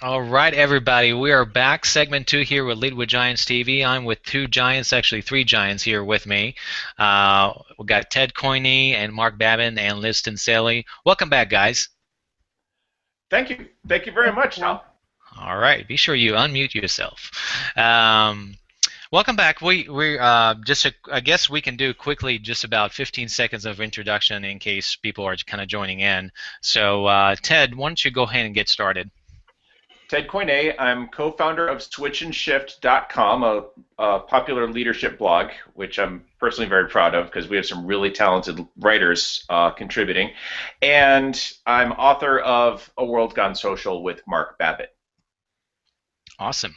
All right, everybody, we are back. Segment 2 here with Lead with Giants TV. I'm with two giants, actually three giants here with me. We've got Ted Coine and Mark Babbin and Liz Sally. Welcome back, guys. Thank you. Thank you very much, Tom. All right, be sure you unmute yourself. Welcome back. I guess we can do quickly just about 15 seconds of introduction in case people are kind of joining in. So, Ted, why don't you go ahead and get started? Ted Coine. I'm co-founder of switchandshift.com, a popular leadership blog, which I'm personally very proud of because we have some really talented writers contributing. And I'm author of A World Gone Social with Mark Babbit. Awesome.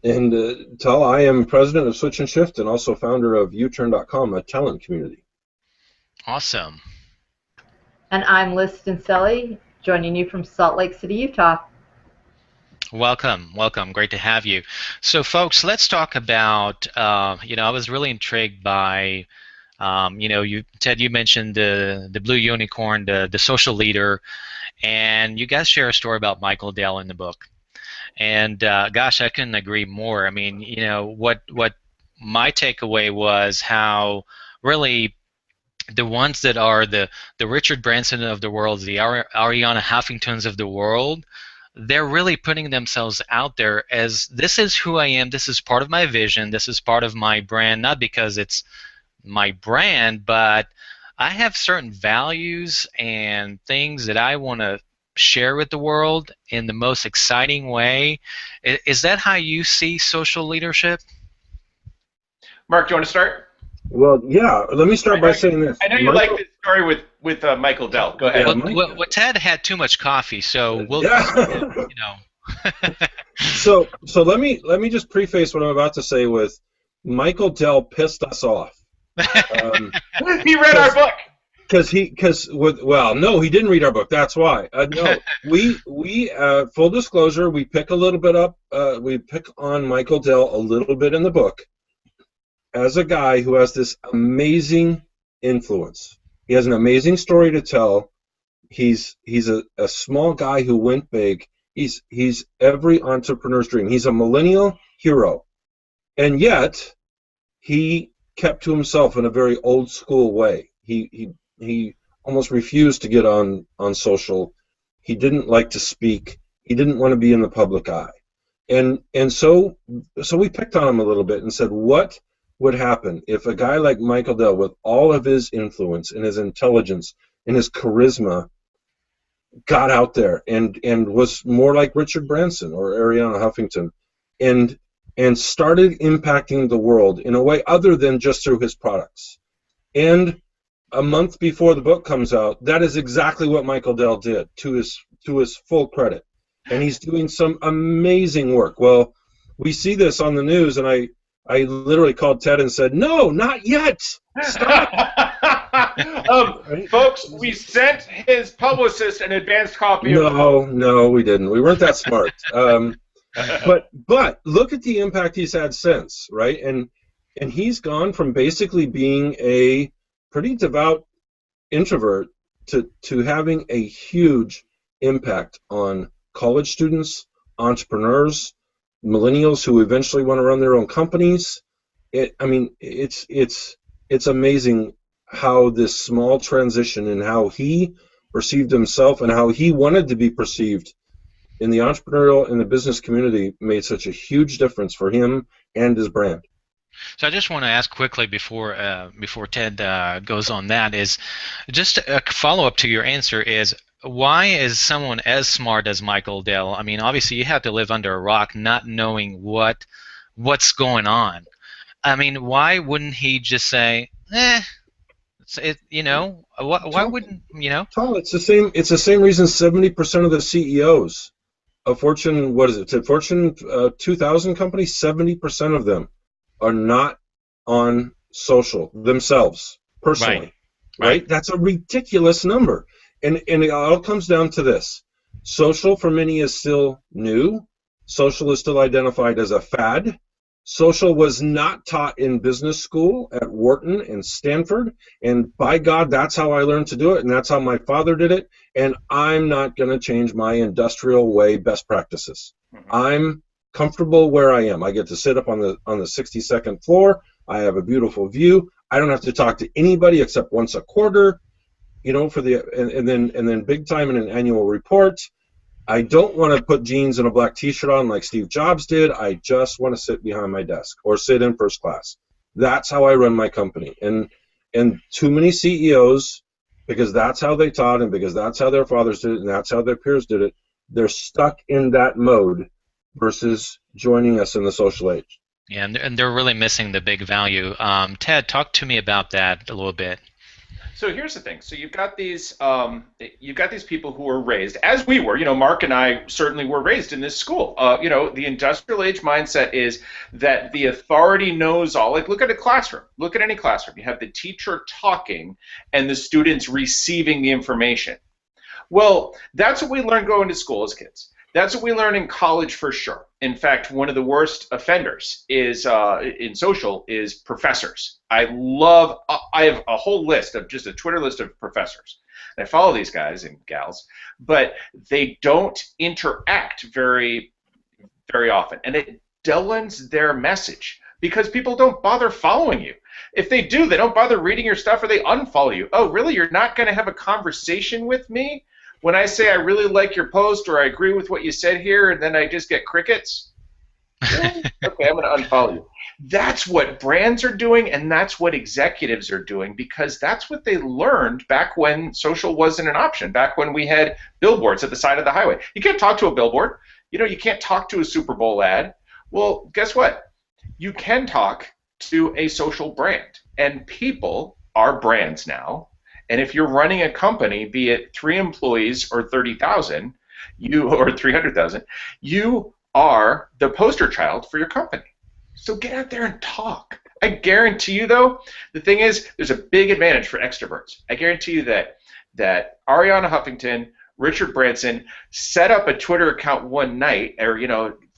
And Tal, I am president of Switch and Shift and also founder of uturn.com, a talent community. Awesome. And I'm Liz Sally, joining you from Salt Lake City, Utah. Welcome, welcome. Great to have you. So, folks, let's talk about. I was really intrigued by, Ted, you mentioned the blue unicorn, the social leader, and you guys share a story about Michael Dell in the book. And gosh, I couldn't agree more. I mean, what my takeaway was how really the ones that are the Richard Branson of the world, the Ariana Huffingtons of the world, they're really putting themselves out there as this is who I am, this is part of my vision, this is part of my brand, not because it's my brand, but I have certain values and things that I want to share with the world in the most exciting way. Is that how you see social leadership? Mark, do you want to start? Well, yeah. Let me start by saying this. I know you like this story with Michael Dell. Go ahead. Well, Ted had too much coffee, so we'll. So let me just preface what I'm about to say with Michael Dell pissed us off. He read our book. No, he didn't read our book. That's why. No, we full disclosure, we pick a little bit up. We pick on Michael Dell a little bit in the book as a guy who has this amazing influence. He has an amazing story to tell. He's a small guy who went big. He's every entrepreneur's dream. He's a millennial hero, and yet he kept to himself in a very old school way. He almost refused to get on social. He didn't like to speak. He didn't want to be in the public eye. And so we picked on him a little bit and said, what would happen if a guy like Michael Dell, with all of his influence and his intelligence and his charisma, got out there and was more like Richard Branson or Ariana Huffington and started impacting the world in a way other than just through his products. And a month before the book comes out, that is exactly what Michael Dell did, to his full credit. And he's doing some amazing work. Well, we see this on the news, and I literally called Ted and said, no, not yet. Stop. Folks, we sent his publicist an advanced copy of the book. No, we didn't. We weren't that smart. But look at the impact he's had since, right? And he's gone from basically being a pretty devout introvert to having a huge impact on college students, entrepreneurs, millennials who eventually want to run their own companies. It's amazing how this small transition and how he perceived himself and how he wanted to be perceived in the entrepreneurial and the business community made such a huge difference for him and his brand. So I just want to ask quickly before Ted goes on that is just a follow-up to your answer is why is someone as smart as Michael Dell? I mean, obviously you have to live under a rock not knowing what's going on. I mean, why wouldn't he just say, why wouldn't, Tom, it's the same reason 70% of the CEOs of Fortune 2000 companies, 70% of them are not on social themselves personally, right? That's a ridiculous number, and it all comes down to this: social for many is still new. Social is still identified as a fad. Social was not taught in business school at Wharton and Stanford, and by God, that's how I learned to do it, and that's how my father did it, and I'm not going to change my industrial way best practices. I'm comfortable where I am. I get to sit up on the 62nd floor. I have a beautiful view. I don't have to talk to anybody except once a quarter, for the and then big time in an annual report. I don't want to put jeans and a black t-shirt on like Steve Jobs did. I just want to sit behind my desk or sit in first class. That's how I run my company. And too many CEOs, because that's how they taught and because that's how their fathers did it and that's how their peers did it, they're stuck in that mode versus joining us in the social age. Yeah, and they're really missing the big value. Ted, talk to me about that a little bit. So here's the thing. So you've got these people who were raised, as we were. Mark and I certainly were raised in this school. The industrial age mindset is that the authority knows all. Like, look at a classroom. Look at any classroom. You have the teacher talking and the students receiving the information. Well, that's what we learned going to school as kids. That's what we learn in college for sure. In fact, one of the worst offenders is in social is professors. I have a whole list of just a Twitter list of professors. I follow these guys and gals, but they don't interact very, very often, and it dullens their message because people don't bother following you. If they do, they don't bother reading your stuff or they unfollow you. Oh, really? You're not going to have a conversation with me? When I say I really like your post or I agree with what you said here and then I just get crickets? Really? Okay, I'm going to unfollow you. That's what brands are doing and that's what executives are doing because that's what they learned back when social wasn't an option, back when we had billboards at the side of the highway. You can't talk to a billboard. You can't talk to a Super Bowl ad. Well, guess what? You can talk to a social brand, and people are brands now. And if you're running a company, be it 3 employees or 30,000, or 300,000, you are the poster child for your company. So get out there and talk. I guarantee you, though, the thing is, there's a big advantage for extroverts. I guarantee you that Ariana Huffington, Richard Branson set up a Twitter account one night, or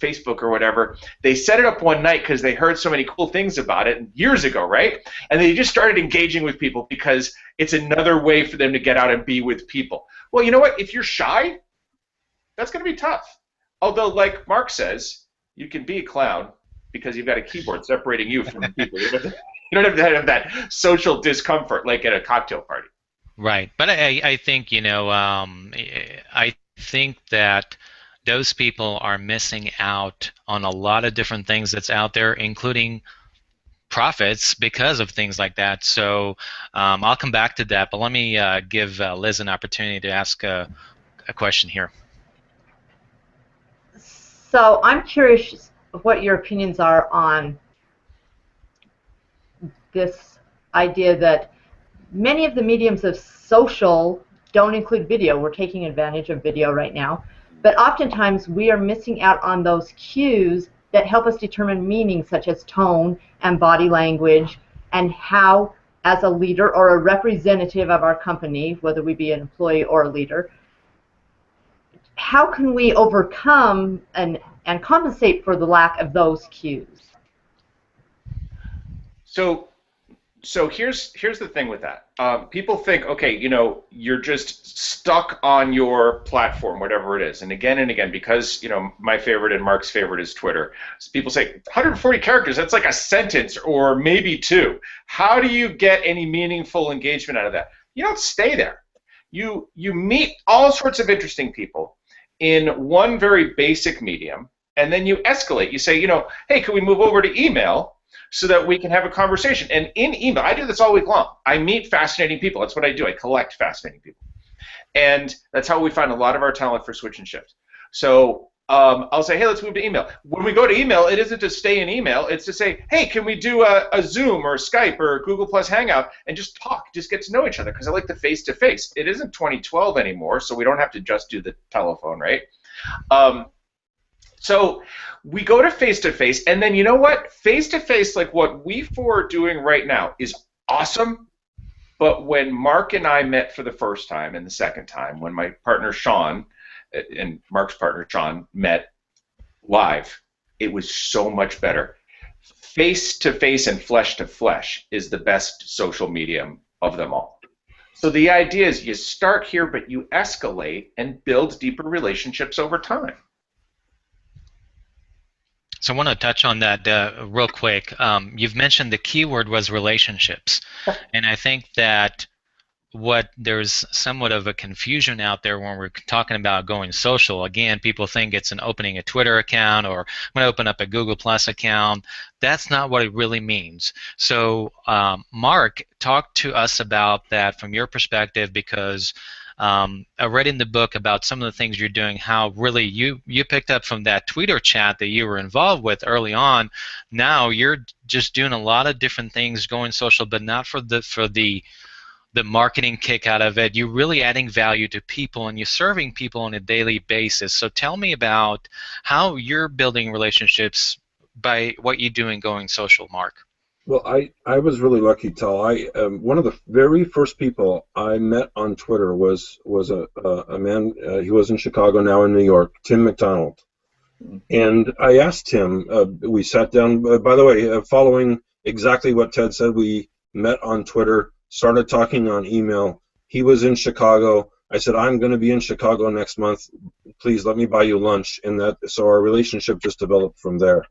Facebook or whatever. They set it up one night because they heard so many cool things about it years ago, right? And they just started engaging with people because it's another way for them to get out and be with people. Well, you know what? If you're shy, that's going to be tough. Although, like Mark says, you can be a clown because you've got a keyboard separating you from people. You don't have to have that social discomfort like at a cocktail party. Right, but I think I think that those people are missing out on a lot of different things that's out there, including profits because of things like that. So I'll come back to that, but let me give Liz an opportunity to ask a question here. So I'm curious what your opinions are on this idea that many of the mediums of social don't include video. We're taking advantage of video right now. But oftentimes we are missing out on those cues that help us determine meaning, such as tone and body language, and how, as a leader or a representative of our company, whether we be an employee or a leader, how can we overcome and compensate for the lack of those cues? So here's the thing with that. People think, okay, you're just stuck on your platform, whatever it is. And again, because, my favorite and Mark's favorite is Twitter. So people say, 140 characters, that's like a sentence or maybe 2. How do you get any meaningful engagement out of that? You don't stay there. You meet all sorts of interesting people in one very basic medium, and then you escalate. You say, hey, can we move over to email so that we can have a conversation? And in email, I do this all week long. I meet fascinating people. That's what I do. I collect fascinating people. And that's how we find a lot of our talent for Switch and Shift. So I'll say, hey, let's move to email. When we go to email, it isn't to stay in email. It's to say, hey, can we do a Zoom or Skype or Google Plus Hangout and just talk, just get to know each other, because I like the face-to-face. It isn't 2012 anymore, so we don't have to just do the telephone, right? So we go to face-to-face, and then you know what? Face-to-face, like what we four are doing right now, is awesome. But when Mark and I met for the first time and the second time, when my partner Sean and Mark's partner Sean met live, it was so much better. face-to-face and flesh-to-flesh is the best social medium of them all. So the idea is you start here, but you escalate and build deeper relationships over time. So I want to touch on that real quick. You've mentioned the keyword was relationships, and I think that there's somewhat of a confusion out there when we're talking about going social. Again, people think it's opening a Twitter account or I'm going to open up a Google Plus account. That's not what it really means. So, Mark, talk to us about that from your perspective, because I read in the book about some of the things you're doing, how really you picked up from that Twitter chat that you were involved with early on. Now you're just doing a lot of different things going social, but not for the marketing kick out of it. You're really adding value to people and you're serving people on a daily basis. So tell me about how you're building relationships by what you do in going social, Mark. Well, I was really lucky, Tal. One of the very first people I met on Twitter was a man. He was in Chicago, now in New York, Tim McDonald. And I asked him. We sat down. By the way, following exactly what Ted said, we met on Twitter, started talking on email. He was in Chicago. I said, I'm going to be in Chicago next month. Please let me buy you lunch. So our relationship just developed from there.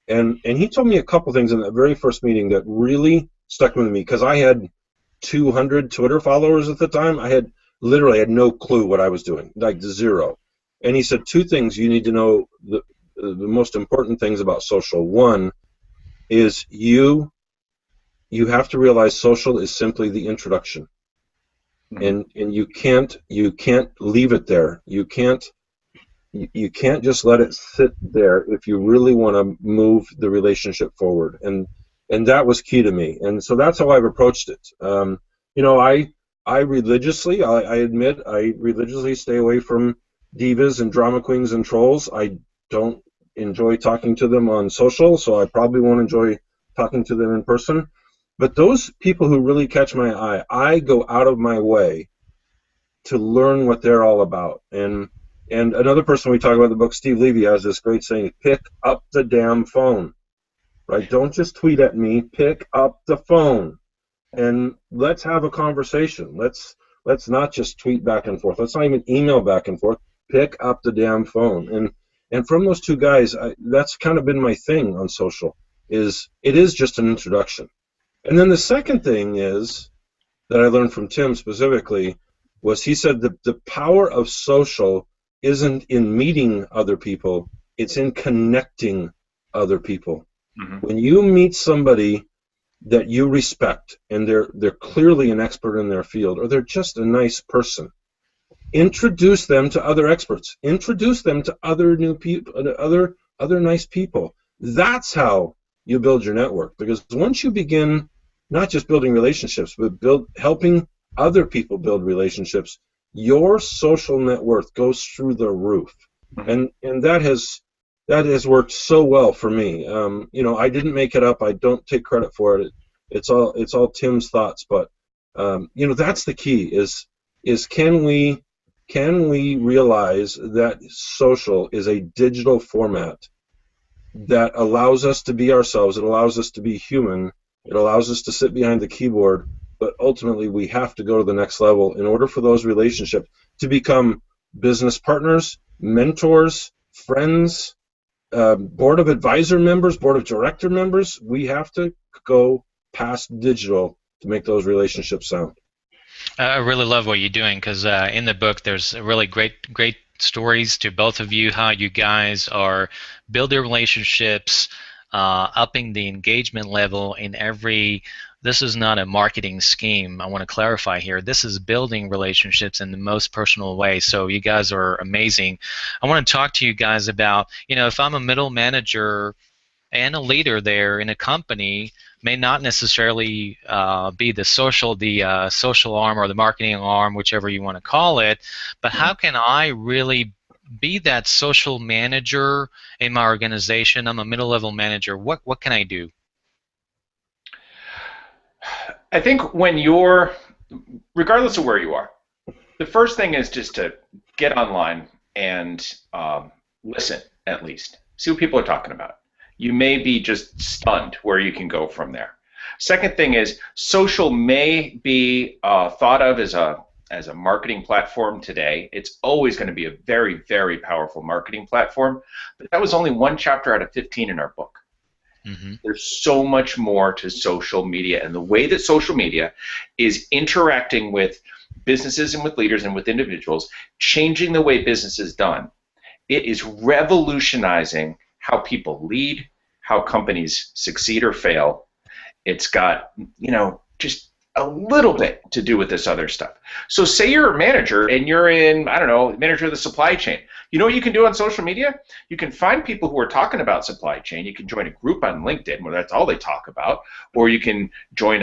And he told me a couple things in that very first meeting that really stuck with me, because I had 200 Twitter followers at the time. I literally had no clue what I was doing, like zero. And he said two things you need to know, the most important things about social. One is you have to realize social is simply the introduction. And you can't leave it there. You can't just let it sit there if you really want to move the relationship forward. And that was key to me. And so that's how I've approached it. I religiously, I admit, I religiously stay away from divas and drama queens and trolls. I don't enjoy talking to them on social, so I probably won't enjoy talking to them in person. But those people who really catch my eye, I go out of my way to learn what they're all about. And another person we talk about in the book, Steve Levy, has this great saying: pick up the damn phone. Right? Don't just tweet at me. Pick up the phone and let's have a conversation. Let's not just tweet back and forth. Let's not even email back and forth. Pick up the damn phone. And from those two guys, that's kind of been my thing on social. It is just an introduction. And then the second thing is that I learned from Tim specifically was he said the power of social isn't in meeting other people, it's in connecting other people. Mm-hmm. When you meet somebody that you respect and they're clearly an expert in their field, or they're just a nice person, introduce them to other experts, introduce them to other new people, other nice people. That's how you build your network, because once you begin not just building relationships, but helping other people build relationships, your social net worth goes through the roof. And that has worked so well for me. I didn't make it up. I don't take credit for it. It's all Tim's thoughts. But that's the key. Is can we realize that social is a digital format that allows us to be ourselves. It allows us to be human. It allows us to sit behind the keyboard. But ultimately, we have to go to the next level in order for those relationships to become business partners, mentors, friends, board of advisor members, board of director members. We have to go past digital to make those relationships sound. I really love what you're doing, because in the book there's really great stories to both of you, how you guys are building relationships, upping the engagement level in every. This is not a marketing scheme. I want to clarify here. This is building relationships in the most personal way. So you guys are amazing. I want to talk to you guys about, if I'm a middle manager and a leader there in a company, may not necessarily be the social arm or the marketing arm, whichever you want to call it, but how can I really be that social manager in my organization? I'm a middle-level manager. What can I do? I think regardless of where you are, the first thing is just to get online and listen, at least. See what people are talking about. you may be just stunned where you can go from there. Second thing is, social may be thought of as a marketing platform today. It's always going to be a very, very powerful marketing platform, but that was only one chapter out of 15 in our book. Mm-hmm. There's so much more to social media, and the way that social media is interacting with businesses and with leaders and with individuals, changing the way business is done. It is revolutionizing how people lead, how companies succeed or fail. It's got, just a little bit to do with this other stuff. So say you're a manager and you're in, I don't know, manager of the supply chain. You know what you can do on social media? You can find people who are talking about supply chain. You can join a group on LinkedIn where that's all they talk about, or you can join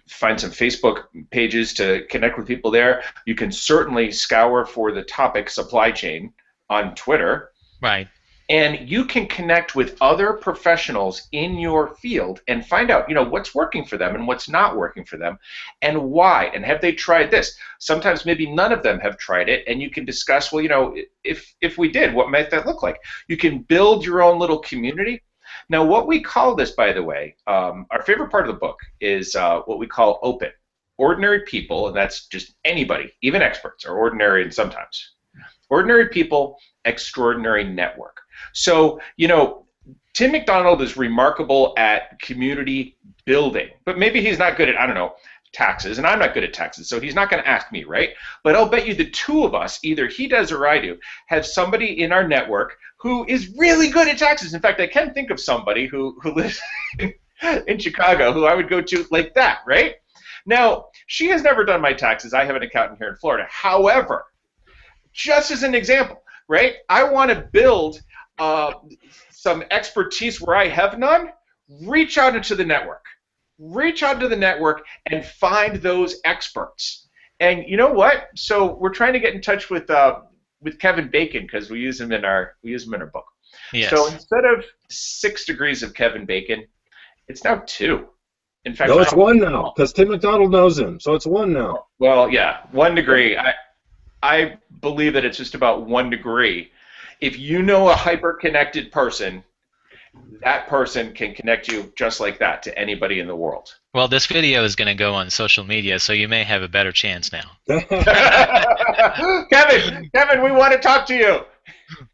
find some Facebook pages to connect with people there. You can certainly scour for the topic supply chain on Twitter. Right. And you can connect with other professionals in your field and find out, what's working for them and what's not working for them and why, and have they tried this. Sometimes maybe none of them have tried it, and you can discuss, well, if we did, what might that look like? You can build your own little community. Now, what we call this, by the way, our favorite part of the book is what we call open. Ordinary people, and that's just anybody, even experts are ordinary and sometimes. Ordinary people, extraordinary network. So, Tim McDonald is remarkable at community building, but maybe he's not good at, I don't know, taxes, and I'm not good at taxes, so he's not going to ask me, right? But I'll bet you the two of us, either he does or I do, have somebody in our network who is really good at taxes. In fact, I can think of somebody who lives in Chicago who I would go to like that, right? Now, she has never done my taxes. I have an accountant here in Florida. However, just as an example, right, I want to build some expertise where I have none. Reach out into the network. Reach out to the network and find those experts. And you know what? So we're trying to get in touch with Kevin Bacon because we use him in our book. Yes. So instead of 6 degrees of Kevin Bacon, it's now 2. In fact, no, it's 1 now because Tim McDonald knows him, so it's 1 now. Well, yeah, 1 degree. I believe that it's just about 1 degree. If you know a hyper-connected person, that person can connect you just like that to anybody in the world. Well, this video is going to go on social media, so you may have a better chance now. Kevin, we want to talk to you.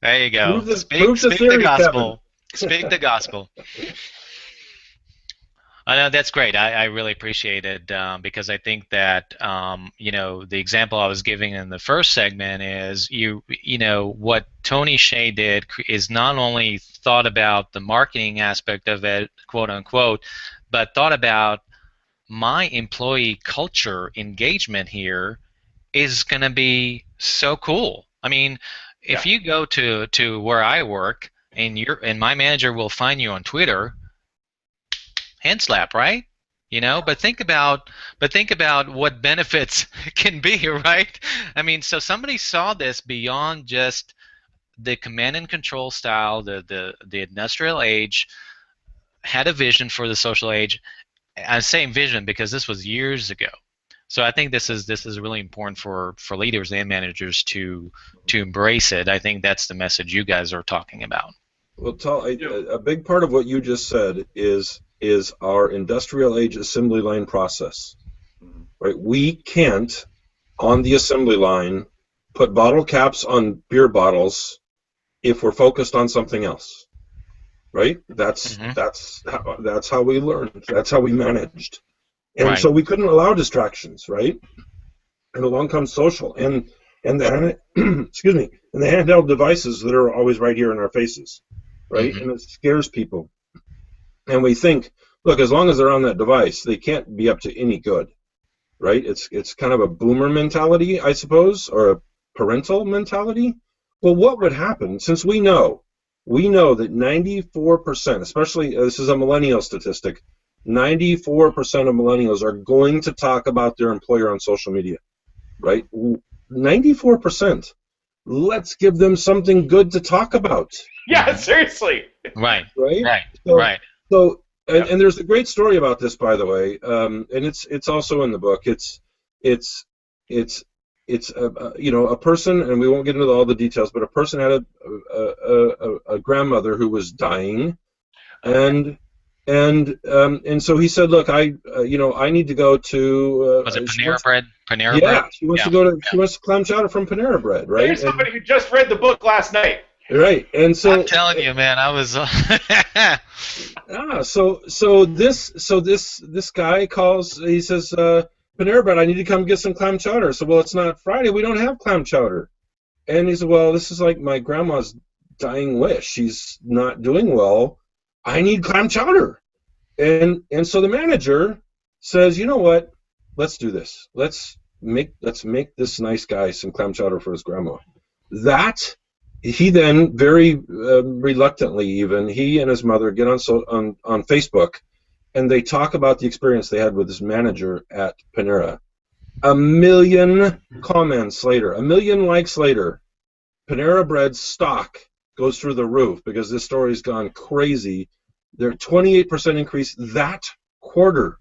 There you go. Speak the gospel. Speak the gospel. That's great. I really appreciate it because I think that the example I was giving in the first segment is what Tony Hsieh did is not only thought about the marketing aspect of it, quote unquote, but thought about my employee culture engagement here is going to be so cool. I mean, if you go to where I work and my manager will find you on Twitter. Hand slap, right? But think about what benefits can be, right? I mean, so somebody saw this beyond just the command and control style, the industrial age, had a vision for the social age. I'm saying vision because this was years ago. So I think this is really important for leaders and managers to embrace it. I think that's the message you guys are talking about. Well, a big part of what you just said is our industrial age assembly line process, right? We can't, on the assembly line, put bottle caps on beer bottles if we're focused on something else, right? That's how we learned. That's how we managed, and so we couldn't allow distractions, right? And along comes social and the excuse me, and the handheld devices that are always right here in our faces, right? And it scares people. And we think, look, as long as they're on that device, they can't be up to any good, right? It's kind of a boomer mentality, I suppose, or a parental mentality. Well, what would happen, since we know that 94%, especially, this is a millennial statistic, 94% of millennials are going to talk about their employer on social media, right? 94%. Let's give them something good to talk about. Yeah, seriously. Right. So, and there's a great story about this, by the way, and it's also in the book. It's it's a person, and we won't get into all the details, but a person had a grandmother who was dying, and so he said, look, I need to go to. Was it Panera Bread? Panera Bread? Yeah, she wants to go to. She wants clam chowder from Panera Bread, right? There's somebody who just read the book last night. Right, and so I'm telling you, man, I was. So this guy calls. He says, Panera Bread, I need to come get some clam chowder. So, well, it's not Friday. We don't have clam chowder. And he said, well, this is like my grandma's dying wish. She's not doing well. I need clam chowder. And so the manager says, you know what? Let's do this. Let's make this nice guy some clam chowder for his grandma. That he then very reluctantly, even he and his mother get on Facebook, and they talk about the experience they had with this manager at Panera. 1 million comments later, 1 million likes later, Panera Bread's stock goes through the roof because this story's gone crazy. They're 28% increase that quarter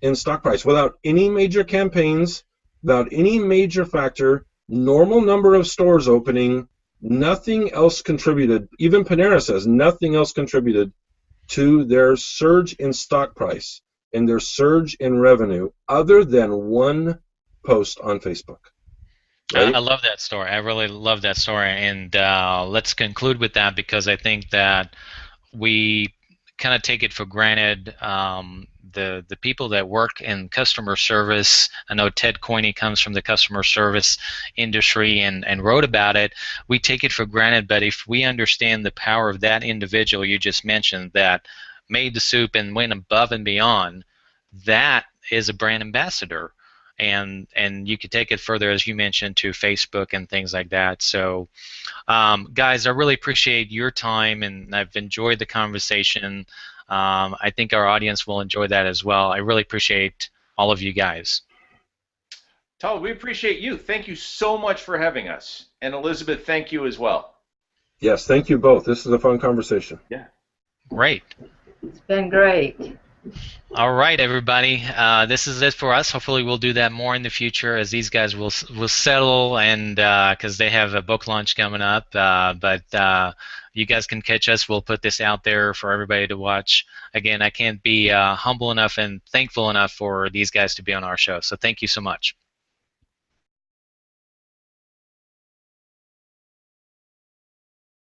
in stock price without any major campaigns, without any major factor, normal number of stores opening, nothing else contributed. Even Panera says nothing else contributed to their surge in stock price and their surge in revenue other than one post on Facebook. Right? I love that story. I really love that story. And let's conclude with that, because I think that we kind of take it for granted. The people that work in customer service, I know Ted Coine comes from the customer service industry and wrote about it. We take it for granted, but if we understand the power of that individual you just mentioned that made the soup and went above and beyond, that is a brand ambassador. And you could take it further, as you mentioned, to Facebook and things like that. So, guys, I really appreciate your time, and I've enjoyed the conversation. I think our audience will enjoy that as well. I really appreciate all of you guys. Tal, we appreciate you. Thank you so much for having us. And Elizabeth, thank you as well. Yes, thank you both. This is a fun conversation. Yeah. Great. It's been great. All right, everybody. This is it for us. Hopefully, we'll do that more in the future as these guys will settle, and because they have a book launch coming up. But you guys can catch us. We'll put this out there for everybody to watch. Again, I can't be humble enough and thankful enough for these guys to be on our show. So thank you so much.